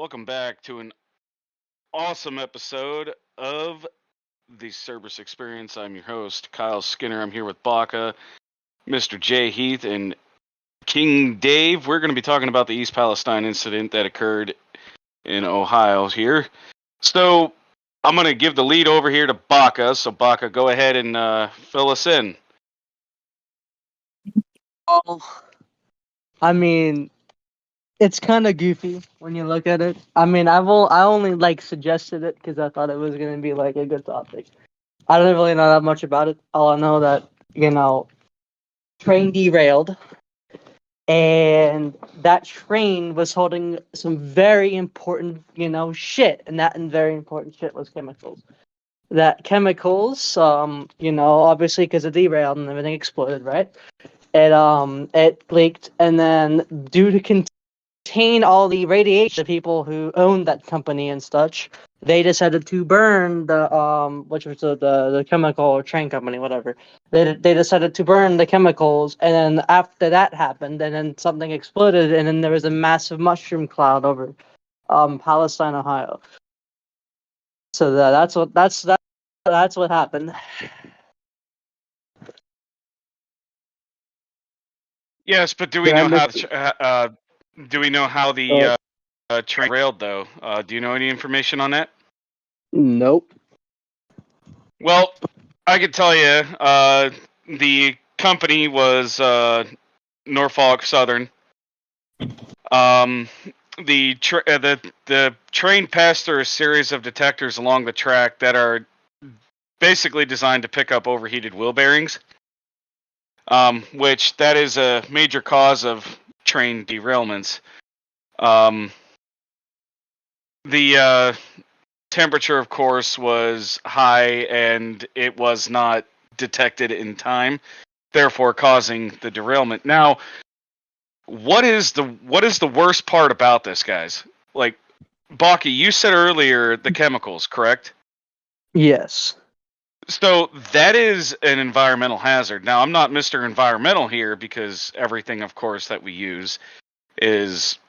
Welcome back to an awesome episode of the Cerberus Experience. I'm your host, Kyle Skinner. I'm here with Baca, Mr. Jay Heath, and King Dave. We're going to be talking about the East Palestine incident that occurred in Ohio here. So I'm going to give the lead over here to Baca. So Baca, go ahead and fill us in. Oh, I mean, it's kind of goofy when you look at it. I mean, I only suggested it because I thought it was gonna be like a good topic. I don't really know that much about it. All I know that train derailed, and that train was holding some very important shit, and that very important shit was chemicals. That chemicals, obviously because it derailed and everything exploded, right? It leaked, and then due to contain all the radiation, the people who owned that company and such, they decided to burn the which was the chemical train company, whatever. They decided to burn the chemicals, and then after that happened, and then something exploded, and then there was a massive mushroom cloud over Palestine, Ohio. So that's what happened. Yes, but do we know how the train railed though? Do you know any information on that? Nope. Well, I could tell you, the company was Norfolk Southern. The train passed through a series of detectors along the track that are basically designed to pick up overheated wheel bearings, which that is a major cause of train derailments. The temperature, of course, was high, and it was not detected in time, therefore causing the derailment. Now, what is the worst part about this, guys? Like, Baki, you said earlier the chemicals, correct? Yes. So that is an environmental hazard. Now, I'm not Mr. Environmental here because everything, of course, that we use is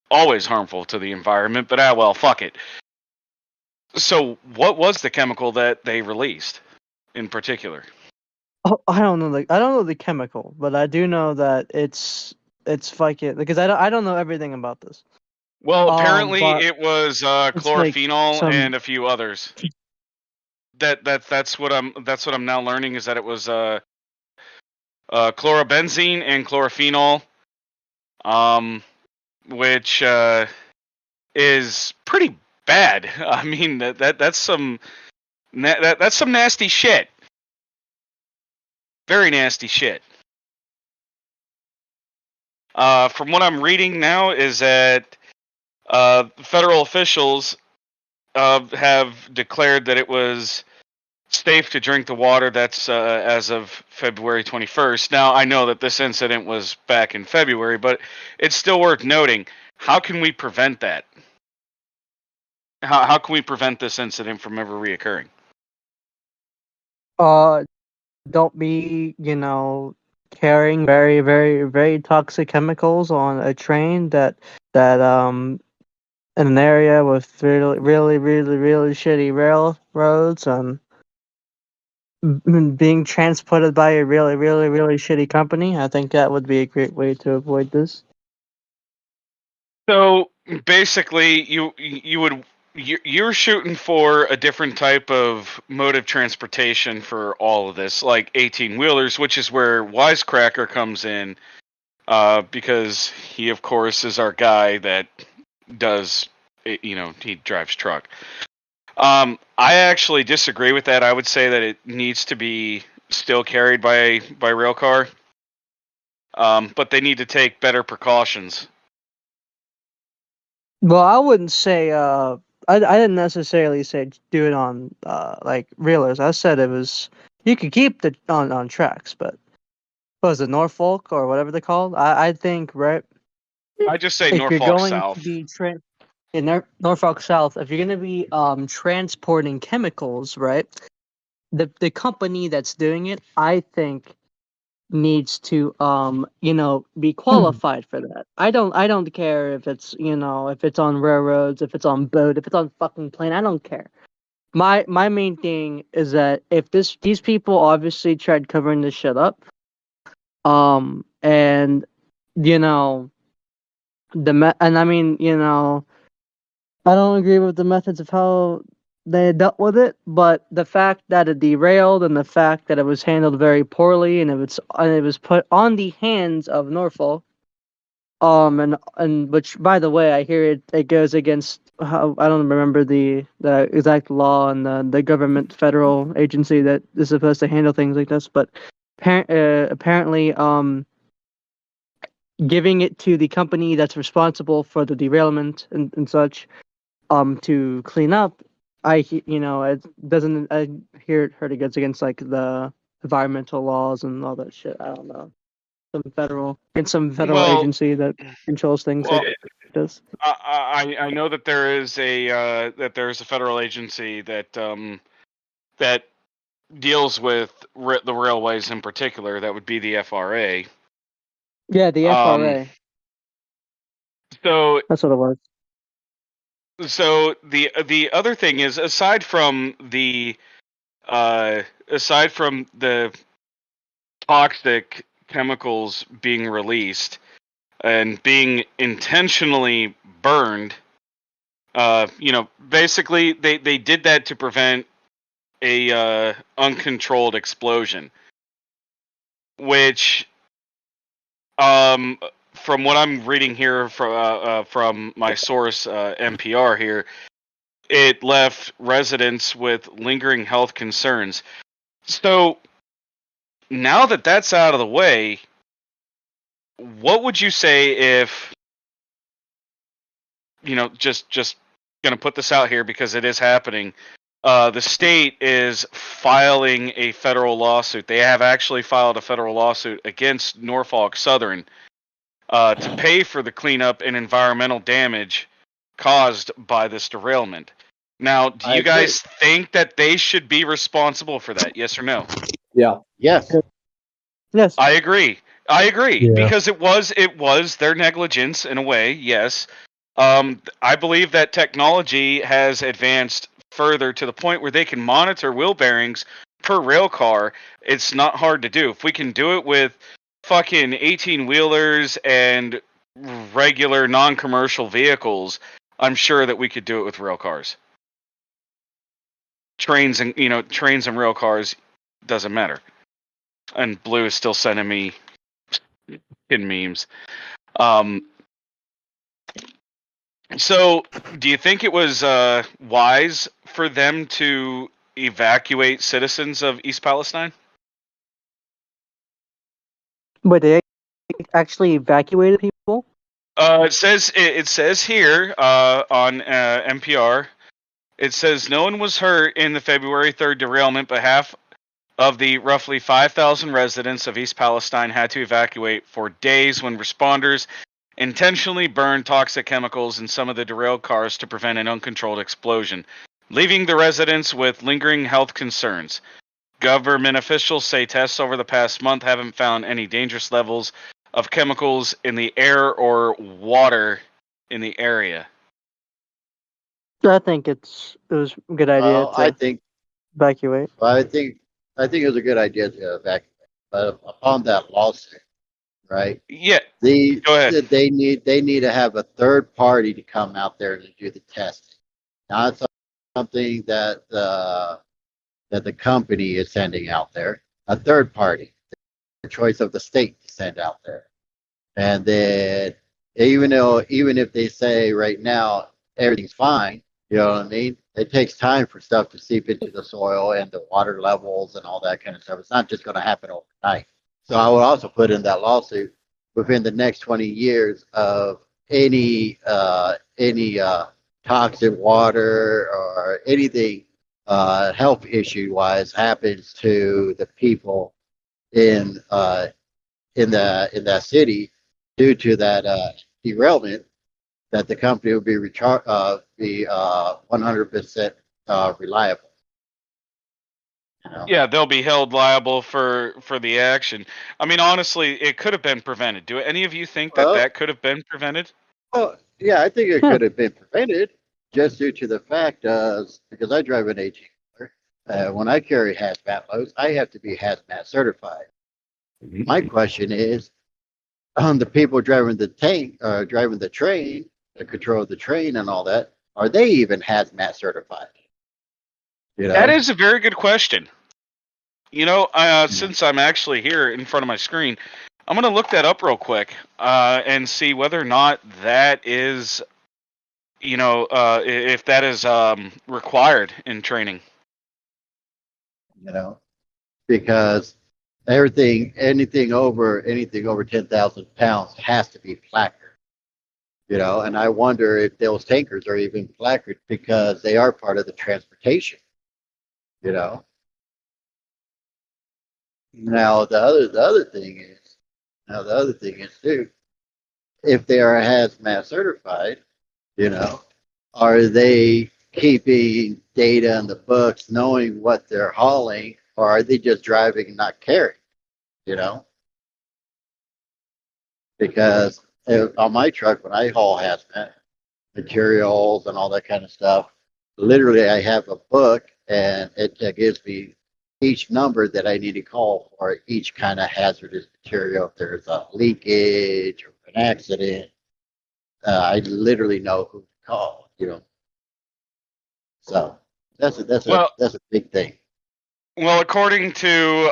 always harmful to the environment, but well, fuck it. So, what was the chemical that they released in particular? Oh, I don't know the chemical, but I do know that it's fucking because I don't know everything about this. Well, apparently But it was it's like chlorophenol some and a few others. That's what I'm now learning is that it was chlorobenzene and chlorophenol, which is pretty bad. I mean that's some nasty shit. Very nasty shit. From what I'm reading now is that federal officials have declared that it was safe to drink the water. That's as of February 21st. Now, I know that this incident was back in February, but it's still worth noting. How can we prevent that? How can we prevent this incident from ever reoccurring? don't be carrying very very very toxic chemicals on a train that in an area with really really really really shitty railroads being transported by a really really really shitty company. I think that would be a great way to avoid this. So basically, you're shooting for a different type of mode of transportation for all of this, like 18-wheelers, which is where Wisecracker comes in, because he, of course, is our guy that does, he drives truck. I actually disagree with that. I would say that it needs to be still carried by rail car, but they need to take better precautions. Well, I wouldn't say I didn't necessarily say do it on reelers. I said it was you could keep it on tracks, but what was it, Norfolk or whatever they're called? I think, right? I just say If you're Norfolk going South. to be in Norfolk South, if you're going to be transporting chemicals, right? The company that's doing it, I think needs to be qualified for that. I don't care if it's if it's on railroads, if it's on boat, if it's on fucking plane. I don't care. My main thing is that if these people obviously tried covering this shit up, and you know and I mean I don't agree with the methods of how they dealt with it, but the fact that it derailed and the fact that it was handled very poorly and it was put on the hands of Norfolk, and which by the way, I hear it goes against how I don't remember the exact law and the government federal agency that is supposed to handle things like this, but apparently giving it to the company that's responsible for the derailment and such to clean up, it doesn't. I heard it goes against like the environmental laws and all that shit. I don't know, some federal Well, agency that controls things well, like this. I know that there's a federal agency that deals with the railways in particular. That would be the FRA. Yeah, the Um, FRA. so That's what it was. so the other thing is aside from the toxic chemicals being released and being intentionally burned, basically they did that to prevent a uncontrolled explosion, which from what I'm reading here from my source NPR here, it left residents with lingering health concerns. So now that that's out of the way, what would you say if just gonna put this out here because it is happening? The state is filing a federal lawsuit. They have actually filed a federal lawsuit against Norfolk Southern to pay for the cleanup and environmental damage caused by this derailment. Now, do I you agree. guys think that they should be responsible for that? Yes or no? Yeah. Yes. Yes. I agree. Yeah. Because it was their negligence in a way. Yes. I believe that technology has advanced further to the point where they can monitor wheel bearings per rail car. It's not hard to do. If we can do it with fucking 18 wheelers and regular non-commercial vehicles, I'm sure that we could do it with rail cars. Trains and rail cars doesn't matter. And Blue is still sending me in memes. So, do you think it was wise for them to evacuate citizens of East Palestine? But they actually evacuated people. It says here on NPR. It says no one was hurt in the February 3rd derailment, but half of the roughly 5,000 residents of East Palestine had to evacuate for days when responders intentionally burned toxic chemicals in some of the derailed cars to prevent an uncontrolled explosion, leaving the residents with lingering health concerns. Government officials say tests over the past month haven't found any dangerous levels of chemicals in the air or water in the area. I think it was a good idea Well, I to think evacuate. well, I think it was a good idea to evacuate. But upon that lawsuit, right? Yeah, The go ahead. they need to have a third party to come out there to do the testing, not something that the company is sending out there. A third party, the choice of the state to send out there, and then even if they say right now everything's fine, you know what I mean? It takes time for stuff to seep into the soil and the water levels and all that kind of stuff. It's not just going to happen overnight. So I would also put in that lawsuit within the next 20 years of any toxic water or anything health issue wise happens to the people in in that city due to that derailment, that the company will be 100% reliable. You know? Yeah, they'll be held liable for the action. I mean, honestly, it could have been prevented. Do any of you think that Well, that could have been prevented? well, yeah, I think it could have been prevented just due to the fact because I drive an 18 wheeler. When I carry hazmat loads, I have to be hazmat certified. My question is, the people driving the tank, driving the train, the control of the train and all that, are they even hazmat certified? You That know? is a very good question. You know, You know? since I'm actually here in front of my screen, I'm gonna look that up real quick and see whether or not that is, if that is required in training. You know? Because anything over 10,000 pounds has to be placard. You know, and I wonder if those tankers are even placard because they are part of the transportation. You know. Now the other thing is too, if they are hazmat certified, you know, are they keeping data in the books, knowing what they're hauling, or are they just driving and not caring? You know, because on my truck when I haul hazmat materials and all that kind of stuff, literally I have a book and it gives me each number that I need to call for each kind of hazardous material. If there's a leakage or an accident, I literally know who to call. You know, so Well, that's a big thing. well, according to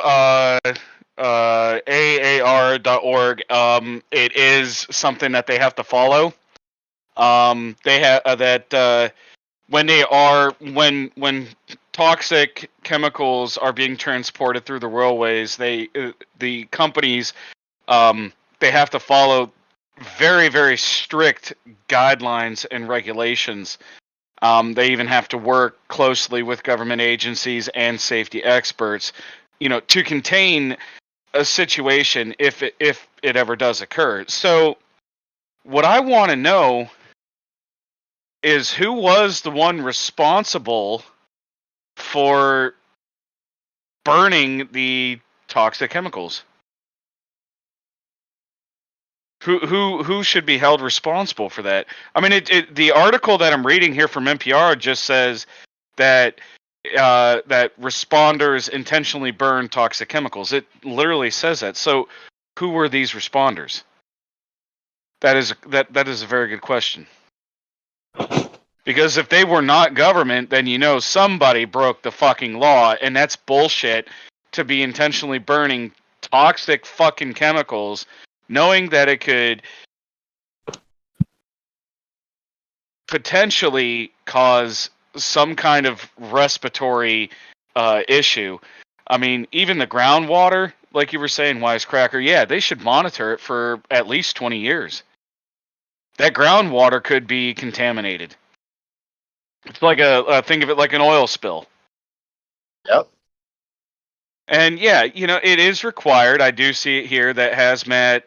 AAR.org, it is something that they have to follow. They have that when toxic chemicals are being transported through the railways, the companies they have to follow very very strict guidelines and regulations. They even have to work closely with government agencies and safety experts, to contain a situation if it ever does occur. So, what I want to know is who was the one responsible for burning the toxic chemicals. Who should be held responsible for that? I mean, the article that I'm reading here from NPR just says that that responders intentionally burned toxic chemicals. It literally says that. So, who were these responders? That is a very good question. Because if they were not government, then somebody broke the fucking law, and that's bullshit to be intentionally burning toxic fucking chemicals, knowing that it could potentially cause some kind of respiratory issue. I mean, even the groundwater, like you were saying, Wisecracker, yeah, they should monitor it for at least 20 years. That groundwater could be contaminated. It's like think of it like an oil spill. Yep. And yeah, it is required. I do see it here that hazmat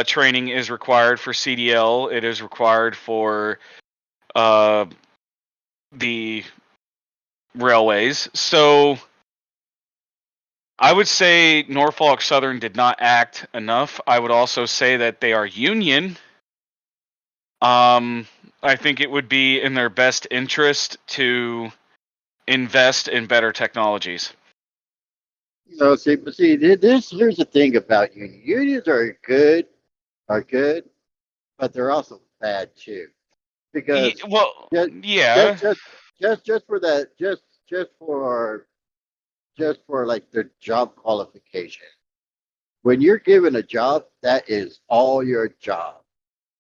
training is required for CDL. It is required for the railways. So I would say Norfolk Southern did not act enough. I would also say that they are union. I think it would be in their best interest to invest in better technologies. No, see, this here's the thing about unions. Unions are good, but they're also bad too. Because Well, just yeah. just just just for that, just for like their job qualification. When you're given a job, that is all your job.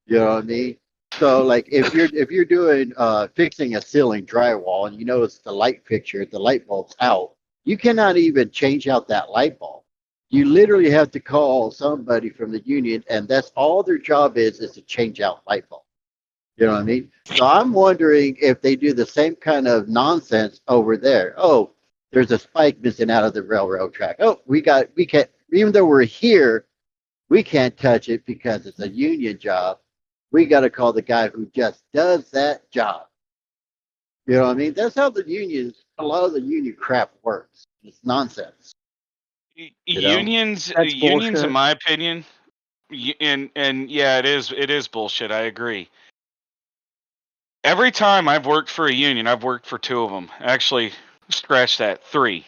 You know what I mean? So like if you're doing fixing a ceiling drywall and you notice the light fixture, the light bulb's out, you cannot even change out that light bulb. You literally have to call somebody from the union, and that's all their job is to change out light bulbs. You know what I mean? So I'm wondering if they do the same kind of nonsense over there. Oh, there's a spike missing out of the railroad track. Oh, we can't, even though we're here, we can't touch it because it's a union job. We got to call the guy who just does that job. You know what I mean? That's how a lot of the union crap works. It's nonsense. You know, Unions, That's unions, in bullshit. my opinion, and yeah, it is bullshit. I agree. Every time I've worked for a union, I've worked for two of them. Actually, scratch that, three.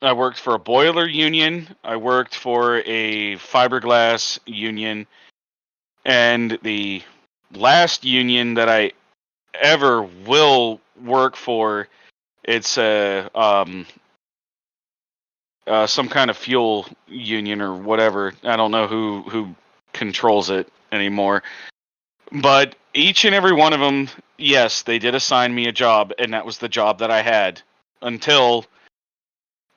I worked for a boiler union. I worked for a fiberglass union, and the last union that I ever will work for, it's some kind of fuel union or whatever. I don't know who controls it anymore. But each and every one of them, yes, they did assign me a job, and that was the job that I had until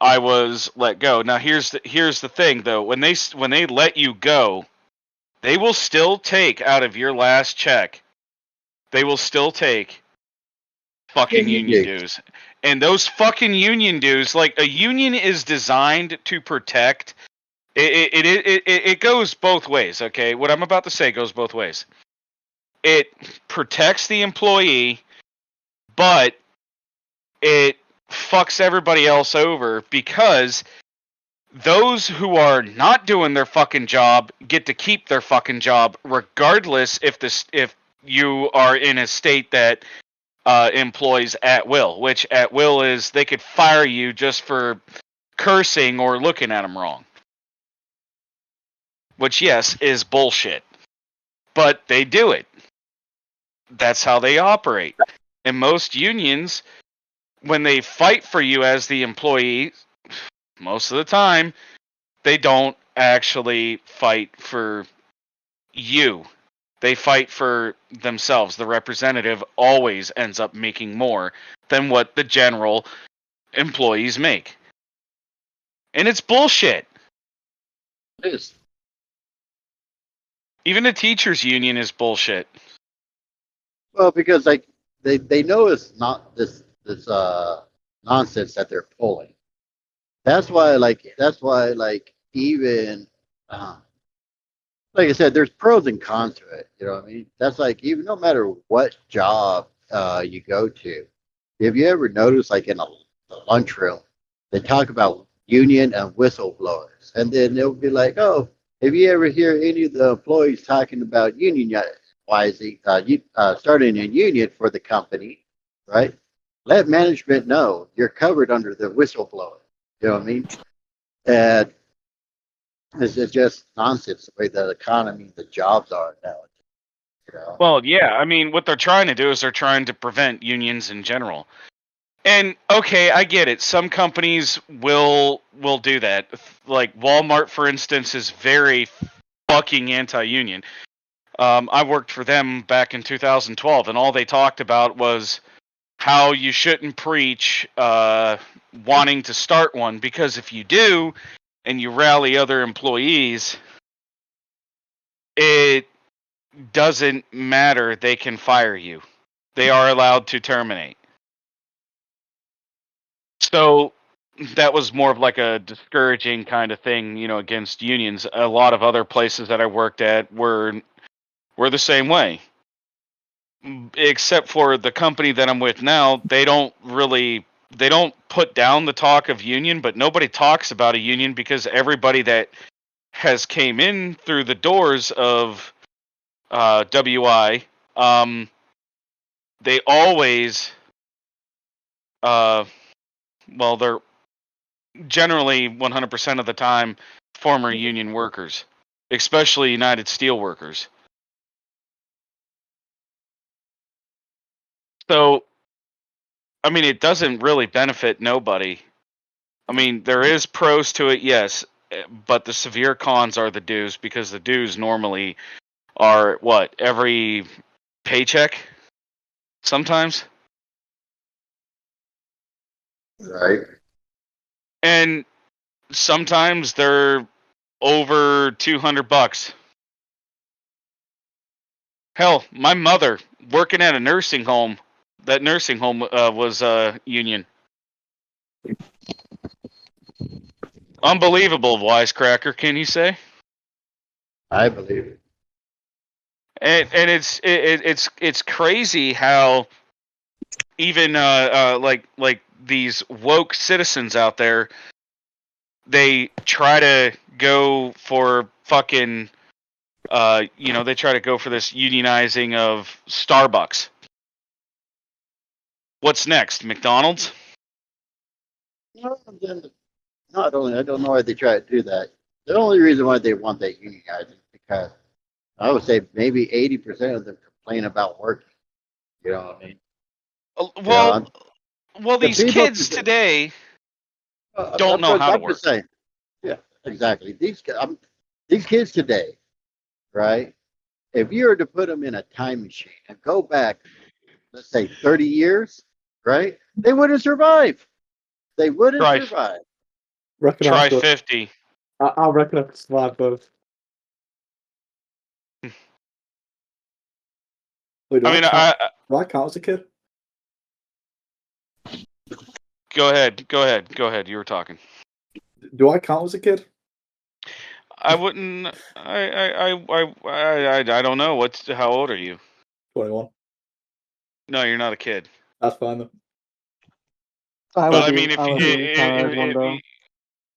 I was let go. Now here's the thing though. When they let you go, they will still take out of your last check. They will still take fucking union union dues. dues. And those fucking union dues, like a union is designed to protect. It goes both ways. Okay, what I'm about to say goes both ways. It protects the employee, but it fucks everybody else over because those who are not doing their fucking job get to keep their fucking job regardless if you are in a state that employs at will, which at will is they could fire you just for cursing or looking at them wrong, which yes is bullshit, but they do it. That's how they operate. And most unions, when they fight for you as the employee, most of the time they don't actually fight for you. They fight for themselves. The representative always ends up making more than what the general employees make. And it's bullshit. It is. Even the teachers union is bullshit. Well, because like they know it's not this nonsense that they're pulling. That's why even uh, like I said, there's pros and cons to it. You know what I mean? That's like even no matter what job you go to, have you ever noticed like in a lunchroom, they talk about union and whistleblowers, and then they'll be like, "Oh, if you ever hear any of the employees talking about starting a union for the company, right? Let management know you're covered under the whistleblower." You know what I mean? And it's just nonsense the way the economy, the jobs are now. You know? Well, yeah, I mean, what they're trying to do is they're trying to prevent unions in general. And okay, I get it. Some companies will do that. Like Walmart, for instance, is very fucking anti-union. I worked for them back in 2012, and all they talked about was how you shouldn't preach wanting to start one because if you do and you rally other employees, it doesn't matter. They can fire you. They are allowed to terminate. So that was more of like a discouraging kind of thing, against unions. A lot of other places that I worked at were the same way. Except for the company that I'm with now, they don't put down the talk of union, but nobody talks about a union because everybody that has came in through the doors of WI, they always uh, well, they're generally 100% of the time former union workers, especially United Steelworkers. So, I mean, it doesn't really benefit nobody. I mean, there is pros to it, yes, but the severe cons are the dues because the dues normally are what, every paycheck sometimes, Right? and sometimes they're over $200. Hell, my mother working at a nursing home. That nursing home was union. Unbelievable, wisecracker. Can you say? I believe it. And it's crazy how even like these woke citizens out there, they try to go for fucking, they try to go for this unionizing of Starbucks. What's next? McDonald's? No, not only I don't know why they try to do that. The only reason why they want that unionizing is because I would say maybe 80% of them complain about working. You know what I mean? You Well, know, the these people kids today. today don't know how to I'm just work. saying. Yeah, exactly. These kids today, right? If you were to put them in a time machine and go back, let's say 30 years, right? They wouldn't survive. They wouldn't Try survive. Reckon I try could. 50. I reckon I could survive both. Wait, I mean, do I count as a kid? go ahead. You were talking. Do I count as a kid? I wouldn't. I don't know. How old are you? 21. No, you're not a kid. That's fine then. I But would I be mean, I would be counted as one though.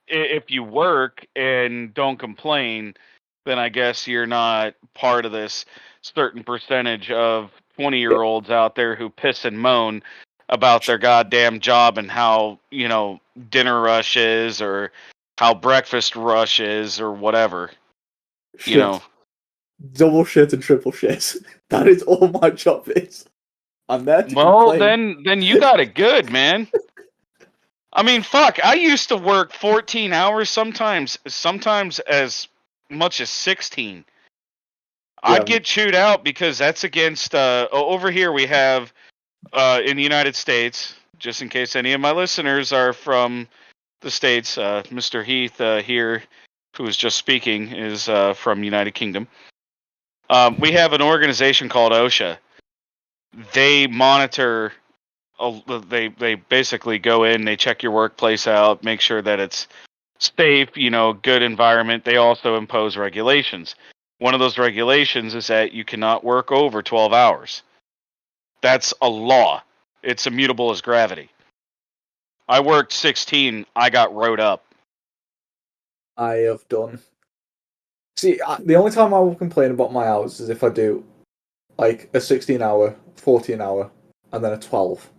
if you work and don't complain, then I guess you're not part of this certain percentage of 20-year-olds out there who piss and moan about their goddamn job and how, dinner rush is or how breakfast rush is or whatever. Shit. Double shit and triple shit. That is all my job is. I'm there to Well, complain. then you got it good, man. I mean, fuck, I used to work 14 hours sometimes as much as 16. I'd get chewed out because that's against over here we have in the United States, just in case any of my listeners are from the States, Mr. Heath here who was just speaking is from United Kingdom. We have an organization called OSHA. They monitor they basically go in, they check your workplace out, make sure that it's safe, good environment. They also impose regulations. One of those regulations is that you cannot work over 12 hours. That's a law. It's immutable as gravity. I worked 16, I got rode up. I have done. See, the only time I will complain about my hours is if I do like a 16 hour, 14 hour, and then a 12.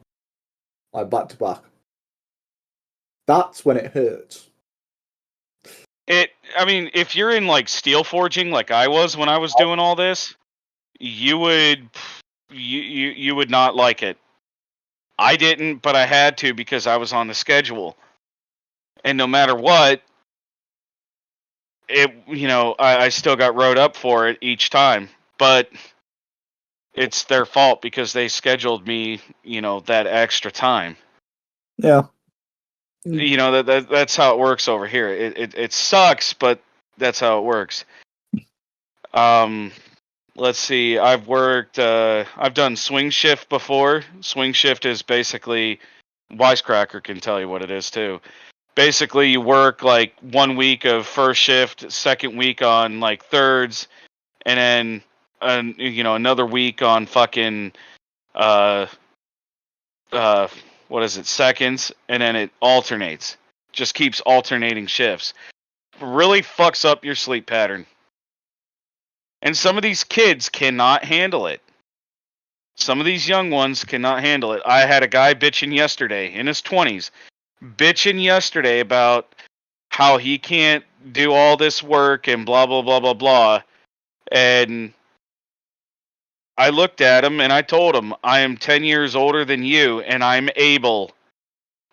Like back to back. That's when it hurts. I mean, if you're in like steel forging like I was when I was doing all this, you would not like it. I didn't, but I had to because I was on the schedule. And no matter what, I still got rode up for it each time. But it's their fault because they scheduled me, that extra time. Yeah. That's how it works over here. It sucks, but that's how it works. Let's see. I've done swing shift before. Swing shift is basically, Wisecracker can tell you what it is too. Basically, you work like 1 week of first shift, second week on like thirds, and then another week on fucking what is it, seconds, and then it alternates. Just keeps alternating shifts. Really fucks up your sleep pattern. And some of these kids cannot handle it. Some of these young ones cannot handle it. I had a guy bitching yesterday in his 20s, bitching yesterday about how he can't do all this work and blah, blah, blah, blah, blah. And I looked at him and I told him, I am 10 years older than you and I'm able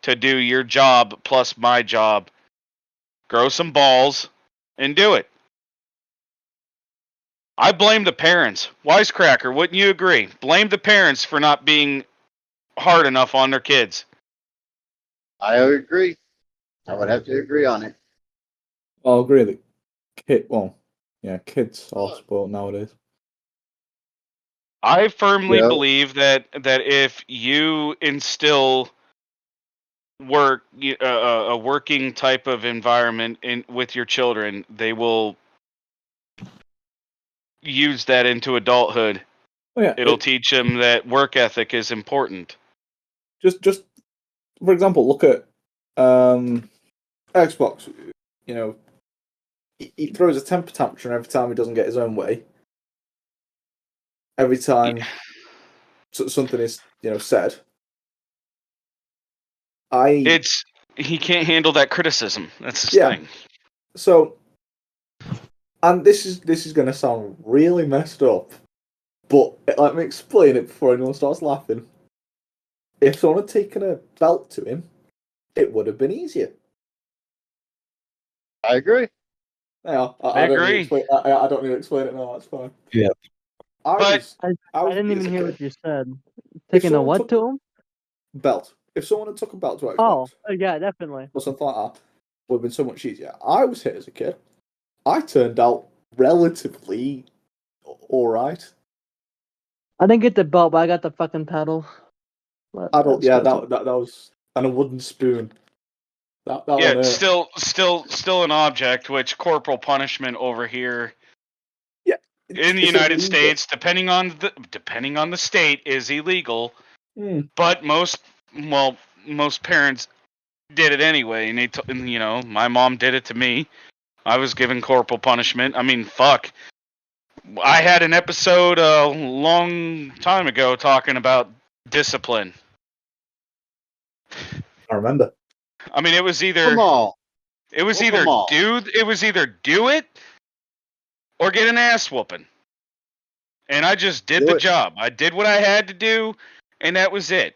to do your job plus my job. Grow some balls and do it. I blame the parents. Wisecracker, wouldn't you agree? Blame the parents for not being hard enough on their kids. I agree. I would have to agree on it. I'll agree that kids are spoiled nowadays. I firmly believe that if you instill a working type of environment with your children, they will use that into adulthood. Oh, yeah, It'll teach them that work ethic is important. Just for example, look at Xbox. You know, he throws a temper tantrum every time he doesn't get his own way. Every time something is said. He can't handle that criticism. That's his Yeah. thing. So, and this is going to sound really messed up, but let me explain it before anyone starts laughing. If someone had taken a belt to him, it would have been easier. I agree. Yeah, I don't need to agree. explain. I don't need to explain it now. That's fine. Yeah. I But- was. I didn't even hear what you said. Taking a someone what took- to him? Belt. If someone had took a belt to Xbox, Oh, yeah, definitely. or something like that, would have been so much easier. I was hit as a kid. I turned out relatively all right. I didn't get the belt, but I got the fucking pedal. But I don't. that's Yeah, good. that was and a wooden spoon. That Yeah, one hurt. still an object, which corporal punishment over here in the It's United illegal. States, depending on the state, is illegal. But most parents did it anyway, and my mom did it to me. I was given corporal punishment. I mean, fuck. I had an episode a long time ago talking about discipline. I remember. I mean, it was either Come on. do it or get an ass whooping. And I just did Do the it. job. I did what I had to do, and that was it.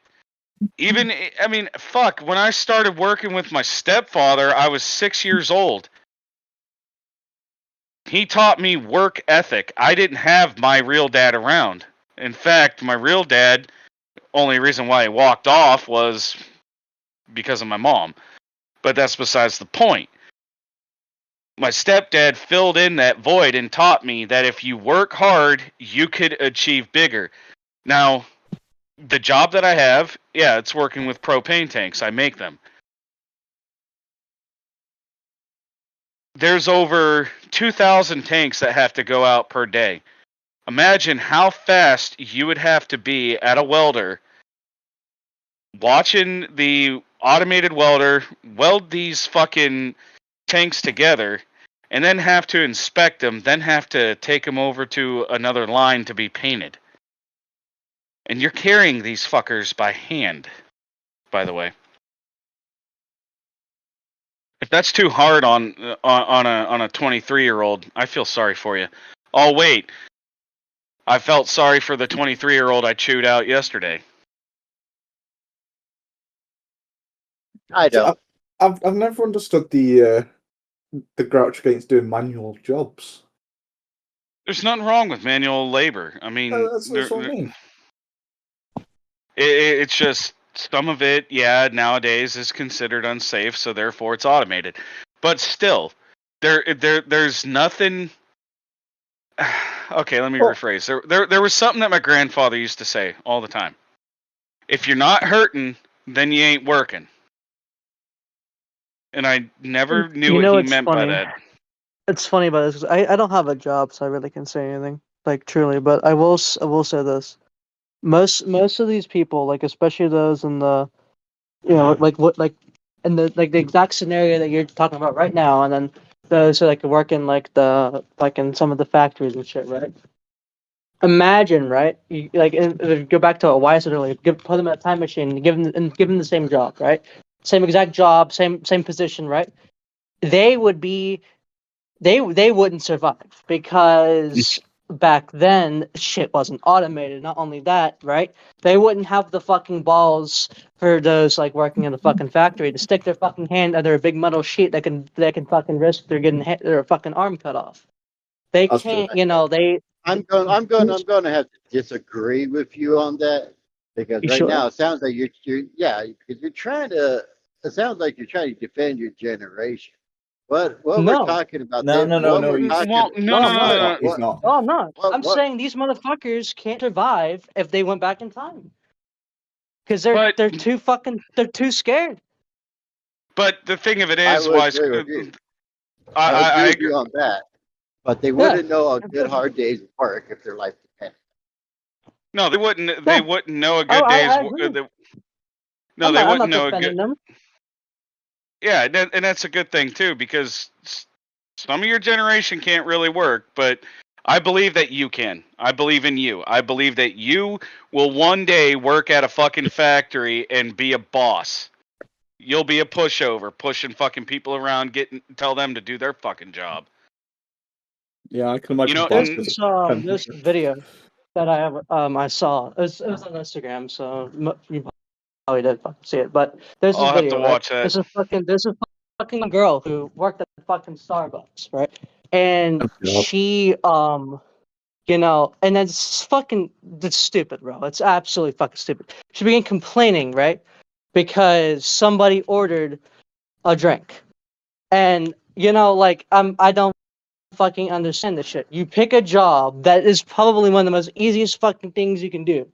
Fuck, when I started working with my stepfather, I was 6 years old. He taught me work ethic. I didn't have my real dad around. In fact, my real dad, only reason why he walked off was because of my mom. But that's besides the point. My stepdad filled in that void and taught me that if you work hard, you could achieve bigger. Now, the job that I have, yeah, it's working with propane tanks. I make them. There's over 2,000 tanks that have to go out per day. Imagine how fast you would have to be at a welder watching the automated welder weld these fucking tanks together and then have to inspect them, then have to take them over to another line to be painted. And you're carrying these fuckers by hand, by the way. If that's too hard on a 23-year-old, I feel sorry for you. Oh wait, I felt sorry for the 23-year-old I chewed out yesterday. I don't. I've never understood the grouch against doing manual jobs. There's nothing wrong with manual labor. I mean, That's what I mean. it's just some of it, yeah, nowadays is considered unsafe, so therefore it's automated. But still, there's nothing. Okay, let me rephrase. There was something that my grandfather used to say all the time. If you're not hurting, then you ain't working. And I never knew what he meant by that. It's funny about this 'cause I don't have a job, so I really can't say anything, like truly. But I will say this: most of these people, like especially those in the, in the exact scenario that you're talking about right now, and then those who work in in some of the factories and shit, right? Imagine, right? Go back to what I said earlier. Put them in a time machine and give them the same job, right? Same exact job, same position, right? They would be. They wouldn't survive because back then shit wasn't automated. Not only that, right? They wouldn't have the fucking balls for those working in the fucking factory to stick their fucking hand under a big metal sheet that can fucking risk their fucking arm cut off. They That's can't, true. I'm going to have to disagree with you on that because You right sure? now it sounds like because you're trying to. It sounds like you're trying to defend your generation. What No. we're talking about? No. No. He's not. Oh, I'm not. I'm What? saying these motherfuckers can't survive if they went back in time. Because But- they're too scared. But the thing of it I is, would agree with you. I I agree with agree. you on that. But they wouldn't know a good hard day's work if their life depended. No, they wouldn't. They wouldn't know a good I day's. agree. No, they I'm wouldn't not know. defending them. Yeah, and that's a good thing too, because some of your generation can't really work, but I believe that you can. I believe in you. I believe that you will one day work at a fucking factory and be a boss. You'll be a pushover, pushing fucking people around, tell them to do their fucking job. Yeah, I can You imagine know, There's and bosses. this video that I saw. It was on Instagram, so you probably did fucking see it. But there's this I'll have to video, right? watch that. There's a fucking girl who worked at fucking Starbucks, right? And she you know, and that's stupid, bro. It's absolutely fucking stupid. She began complaining, right? Because somebody ordered a drink. And you know, like I don't fucking understand this shit. You pick a job that is probably one of the most easiest fucking things you can do.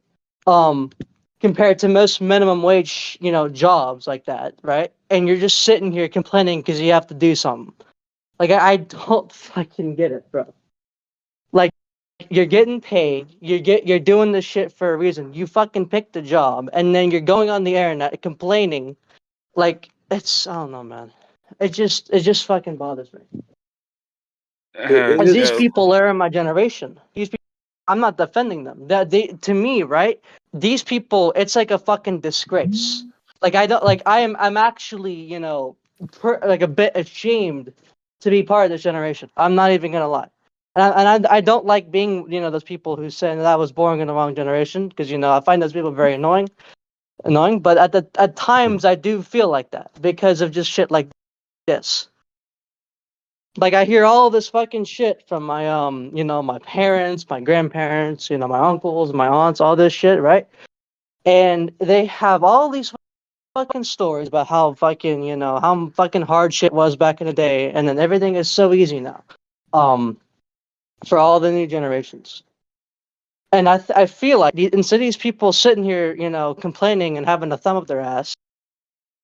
Um Compared to most minimum wage, you know, jobs like that, right? And you're just sitting here complaining because you have to do something. Like I don't fucking get it, bro. Like you're getting paid, you're doing this shit for a reason. You fucking picked a job and then you're going on the internet complaining. Like I don't know, man. It just fucking bothers me. It As these is. people are in my generation. These people, I'm not defending them. That they, to me, right? These people, it's like a fucking disgrace. Like I don't like. I'm actually, you know, like a bit ashamed to be part of this generation. I'm not even gonna lie. I don't like being, you know, those people who say that I was born in the wrong generation, because you know I find those people very annoying. But at times I do feel like that because of just shit like this. Like I hear all this fucking shit from my you know, my parents, my grandparents, you know, my uncles, my aunts, all this shit, right? And they have all these fucking stories about how fucking, you know, how fucking hard shit was back in the day, and then everything is so easy now. Um for all the new generations. And I feel like instead of these people sitting here, you know, complaining and having a thumb up their ass,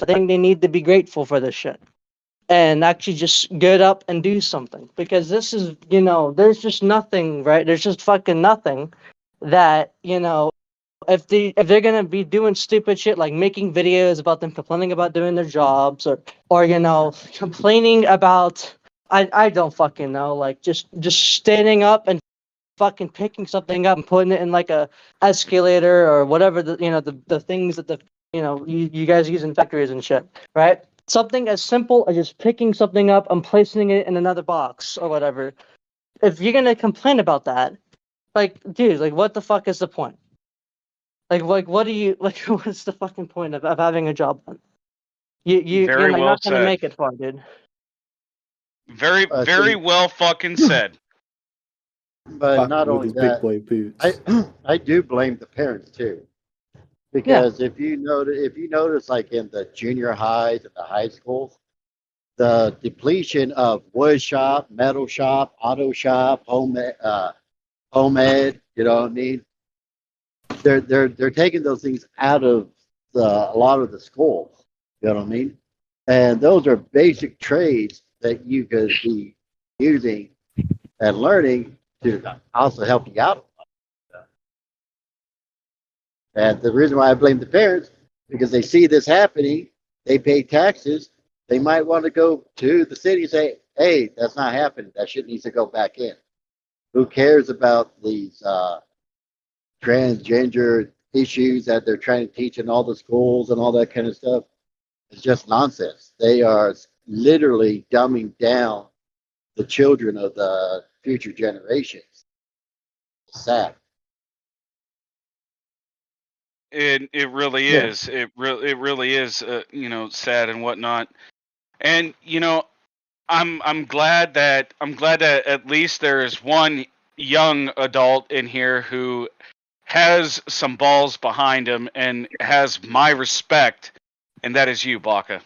I think they need to be grateful for this shit and actually just get up and do something, because this is, you know, there's just nothing, right? There's just fucking nothing that, you know, if they're gonna be doing stupid shit like making videos about them complaining about doing their jobs, or you know, complaining about, I don't fucking know, like just standing up and fucking picking something up and putting it in like a escalator or whatever, the, you know, the things that the, you know, you guys use in factories and shit, right? Something as simple as just picking something up and placing it in another box or whatever. If you're gonna complain about that, like, dude, like, what the fuck is the point? Like, what do you like? What's the fucking point of having a job then? You're Very well not gonna said. make it far, dude. Very, very See, well fucking said. but Back not with only his big that, boy I boots. I do blame the parents too, Yeah, because if you notice, like in the junior highs and the high schools, the depletion of wood shop, metal shop, auto shop, home ed, you know what I mean? They're taking those things out of a lot of the schools, you know what I mean? And those are basic trades that you could be using and learning to also help you out. And the reason why I blame the parents, because they see this happening, they pay taxes, they might want to go to the city and say, hey, that's not happening. That shit needs to go back in. Who cares about these transgender issues that they're trying to teach in all the schools and all that kind of stuff? It's just nonsense. They are literally dumbing down the children of the future generations. Sad. It really yeah. is. It really is. You know, sad and whatnot. And you know, I'm glad that at least there is one young adult in here who has some balls behind him and has my respect, and that is you, Baka.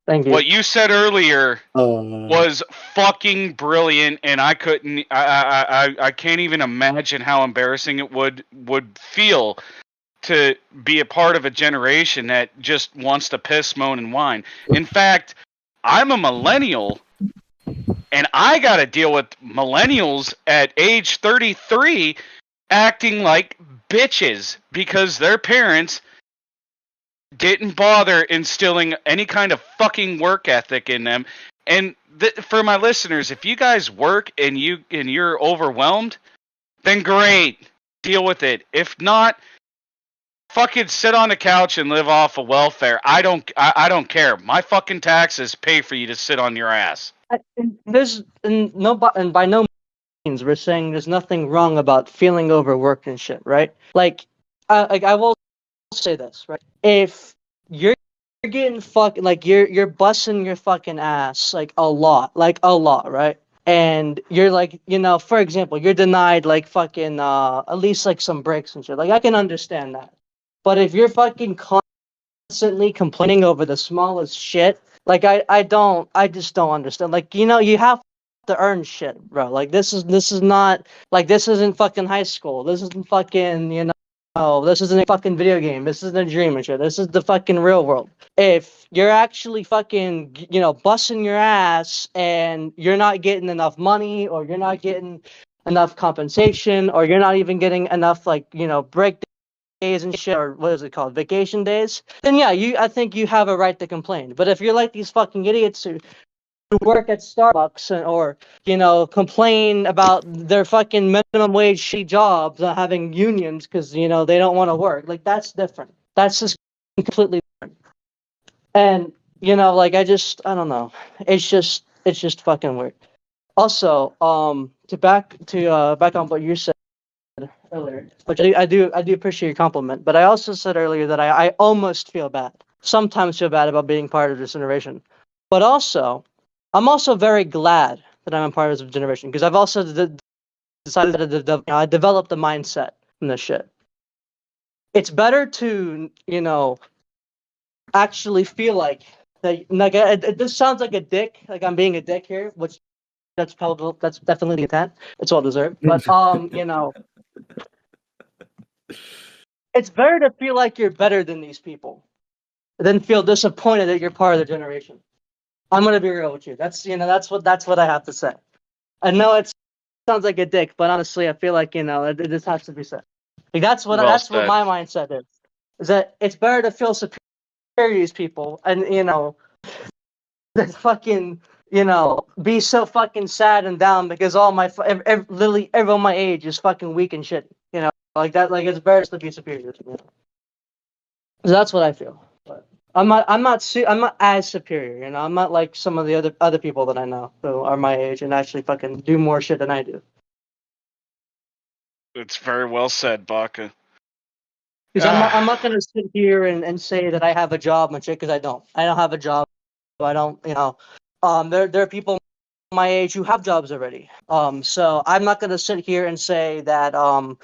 Thank you. What you said earlier Uh, was fucking brilliant, and I couldn't. I can't even imagine how embarrassing it would feel to be a part of a generation that just wants to piss, moan, and whine. In fact, I'm a millennial, and I got to deal with millennials at age 33 acting like bitches because their parents didn't bother instilling any kind of fucking work ethic in them. And for my listeners, if you guys work and you're overwhelmed, then great, deal with it. If not, fucking sit on the couch and live off of welfare. I don't care. My fucking taxes pay for you to sit on your ass. And by no means we're saying there's nothing wrong about feeling overworked and shit, right? Like I will say this, right? If you're getting fucking like you're busting your fucking ass like a lot, right? And you're like, for example, you're denied like fucking at least like some breaks and shit. Like I can understand that. But if you're fucking constantly complaining over the smallest shit, like I just don't understand. Like, you have to earn shit, bro. Like this is not like this isn't fucking high school. This isn't fucking, this isn't a fucking video game. This isn't a dream and shit. This is the fucking real world. If you're actually fucking, busting your ass and you're not getting enough money, or you're not getting enough compensation, or you're not even getting enough, like, break days and shit, or what is it called, vacation days, then yeah, I think you have a right to complain. But if you're like these fucking idiots who work at Starbucks or complain about their fucking minimum wage shitty jobs, not having unions because they don't want to work, like that's different. That's just completely different. And like I don't know. It's just fucking weird. Also, back on what you said earlier, which I do appreciate your compliment, but I also said earlier that I almost sometimes feel bad about being part of this generation. But also, I'm also very glad that I'm a part of this generation, because I've also decided to I developed a mindset from this shit. It's better to actually feel like that. Like this sounds like a dick, like I'm being a dick here, which that's definitely the intent. It's well deserved. But it's better to feel like you're better than these people than feel disappointed that you're part of the generation. I'm gonna be real with you. That's what I have to say. I know it sounds like a dick, but honestly, I feel like this has to be said. Like that's what Said. my mindset is. Is that it's better to feel superior to these people, and than fucking be so fucking sad and down because all my literally everyone my age is fucking weak and shit. Like that. Like it's better to be superior to me. So that's what I feel. But I'm not as superior. I'm not like some of the other people that I know who are my age and actually fucking do more shit than I do. It's very well said, Baka. Because I'm not gonna sit here and say that I have a job and shit, because I don't. I don't have a job. I don't. There are people my age who have jobs already. So I'm not gonna sit here and say that like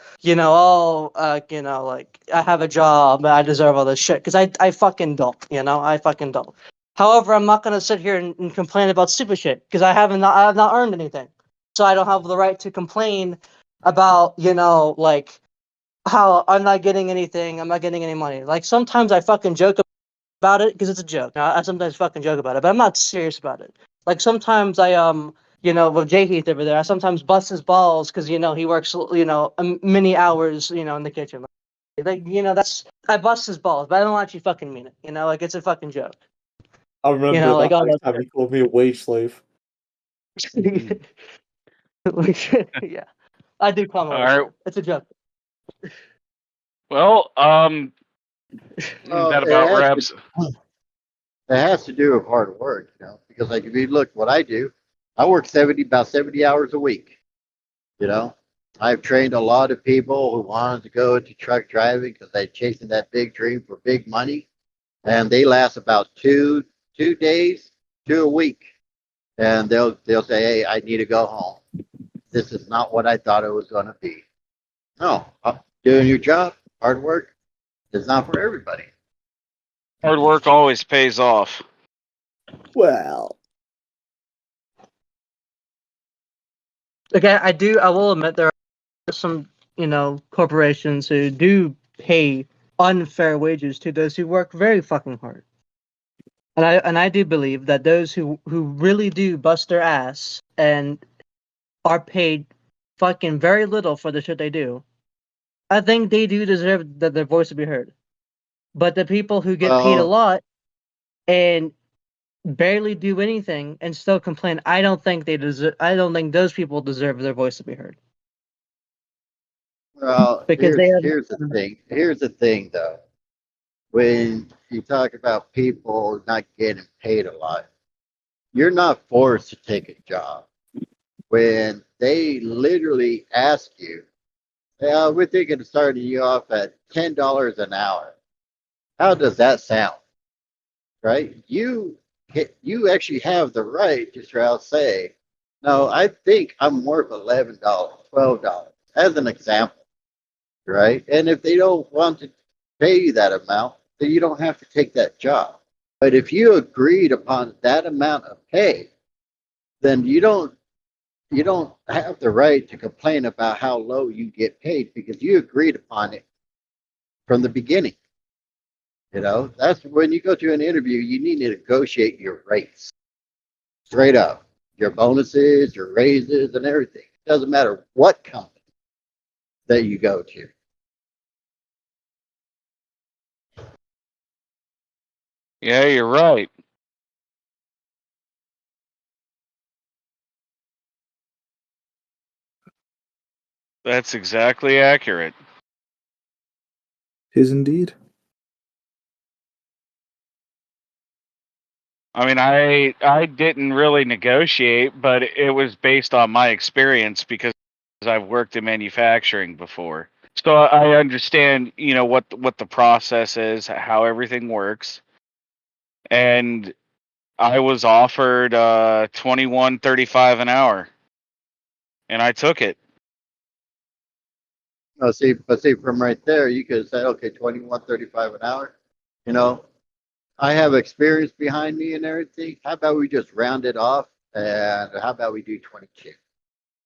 I have a job and I deserve all this shit, because I fucking don't. I fucking don't. However, I'm not gonna sit here and complain about stupid shit, because I have not earned anything, so I don't have the right to complain about like how I'm not getting anything. I'm not getting any money. Like sometimes I fucking joke about it because it's a joke. I sometimes fucking joke about it, but I'm not serious about it. Like sometimes I with Jay Heath over there, I sometimes bust his balls because he works many hours in the kitchen. Like I bust his balls, but I don't actually fucking mean it. Like it's a fucking joke. I remember Like that all next that time he called me a wage slave. shit. Like, yeah, I do call him a All wage right. slave. It's a joke. Well, Well, that about wraps. it has to do with hard work, because like if you look what I do, I work about 70 hours a week. You know, I've trained a lot of people who wanted to go into truck driving because they're chasing that big dream for big money, and they last about two days to a week, and they'll say, "Hey, I need to go home. This is not what I thought it was going to be." No, doing your job, hard work, is not for everybody. Hard work always pays off. Well, Okay, I will admit there are some, corporations who do pay unfair wages to those who work very fucking hard. And I do believe that those who really do bust their ass and are paid fucking very little for the shit they do, I think they do deserve that their voice to be heard. But the people who get paid a Well, lot and barely do anything and still complain, I don't think they deserve. I don't think those people deserve their voice to be heard well, because they have. here's the thing. Here's the thing, though. When you talk about people not getting paid a lot, you're not forced to take a job. When they literally ask you, "Yeah, we're thinking of starting you off at $10 an hour." How does that sound? Right? You actually have the right to try to say, "No, I think I'm worth $11, $12," as an example, right? And if they don't want to pay you that amount, then you don't have to take that job. But if you agreed upon that amount of pay, then you don't have the right to complain about how low you get paid because you agreed upon it from the beginning. That's when you go to an interview, you need to negotiate your rates straight up, your bonuses, your raises, and everything. It doesn't matter what company that you go to. Yeah, you're right. That's exactly accurate. Is indeed. I mean, I didn't really negotiate, but it was based on my experience because I've worked in manufacturing before. So I understand, what the process is, how everything works. And I was offered 21.35 an hour, and I took it. Oh, but see, from right there, you could have said, okay, 21.35 an hour. You know, I have experience behind me and everything. How about we just round it off, and how about we do 22?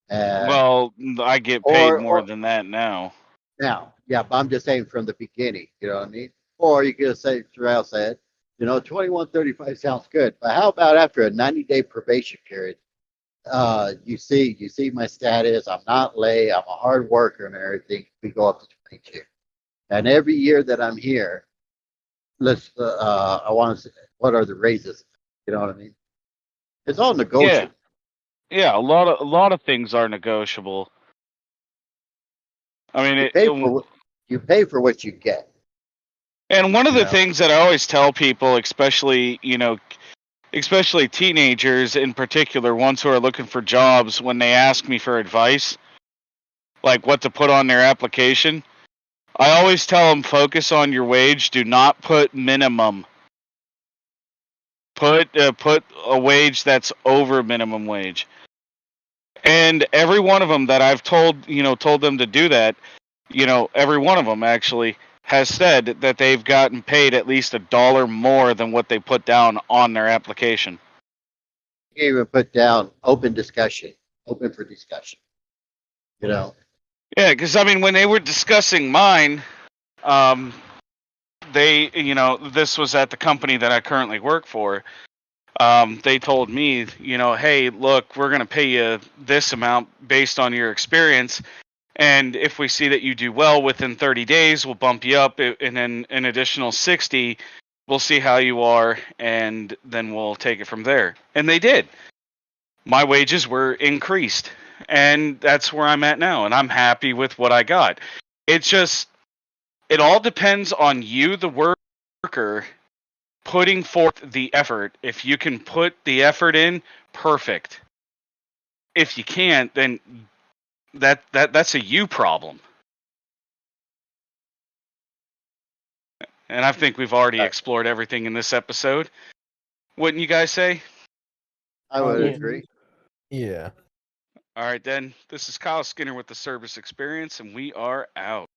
And Well, I get paid more or than that now. now, yeah, but I'm just saying from the beginning. You know what I mean? Or you could say, Terrell said, 21.35 sounds good, but how about after a 90-day probation period? You see my status. I'm not late. I'm a hard worker and everything. We go up to 22. And every year that I'm here, I want to say, what are the raises? You know what I mean? It's all Yeah, negotiable. yeah. A lot of things are negotiable. I mean, You pay for what you get. and one of You the know, things that I always tell people, especially teenagers in particular, ones who are looking for jobs, when they ask me for advice, like what to put on their application, I always tell them focus on your wage. Do not put minimum. Put a wage that's over minimum wage. And every one of them that I've told them to do that, every one of them actually has said that they've gotten paid at least $1 more than what they put down on their application. you can even put down open discussion, open for discussion. You know, Yeah, because I mean, when they were discussing mine, um, this was at the company that I currently work for. They told me, hey, look, we're going to pay you this amount based on your experience. And if we see that you do well within 30 days, we'll bump you up. And then an additional 60, we'll see how you are. And then we'll take it from there. And they did. My wages were increased. And that's where I'm at now. And I'm happy with what I got. It's just, it all depends on you, the worker, putting forth the effort. If you can put the effort in, perfect. If you can't, then that's a you problem. And I think we've already explored everything in this episode. Wouldn't you guys say? I would Yeah. agree. Yeah. All right, then. This is Kyle Skinner with the Service Experience, and we are out.